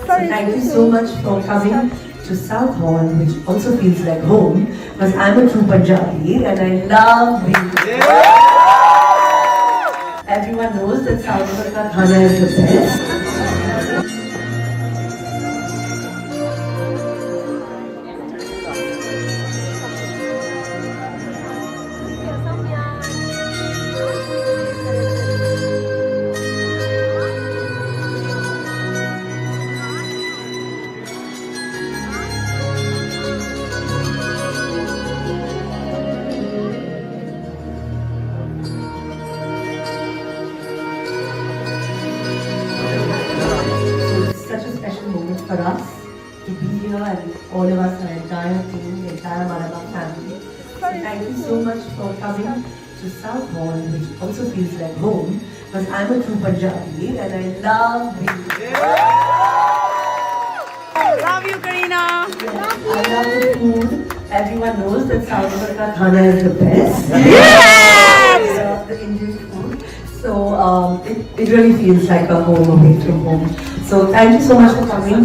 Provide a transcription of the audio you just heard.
So thank you so much for coming to Southall, which also feels like home, because I'm a true Punjabi and I love being here. Everyone knows that Southall ka khana is the best. Such a special moment for us to be here, and all of us, our entire team, the entire Malabar family. So thank you so much for coming to Southall, which also feels like home, because I'm a true Punjabi and I love being here. Love you, Kareena. I love the food. Everyone knows that Southall ka khana is the best. The Indian food. So it really feels like a home away from home. So thank you so much for coming.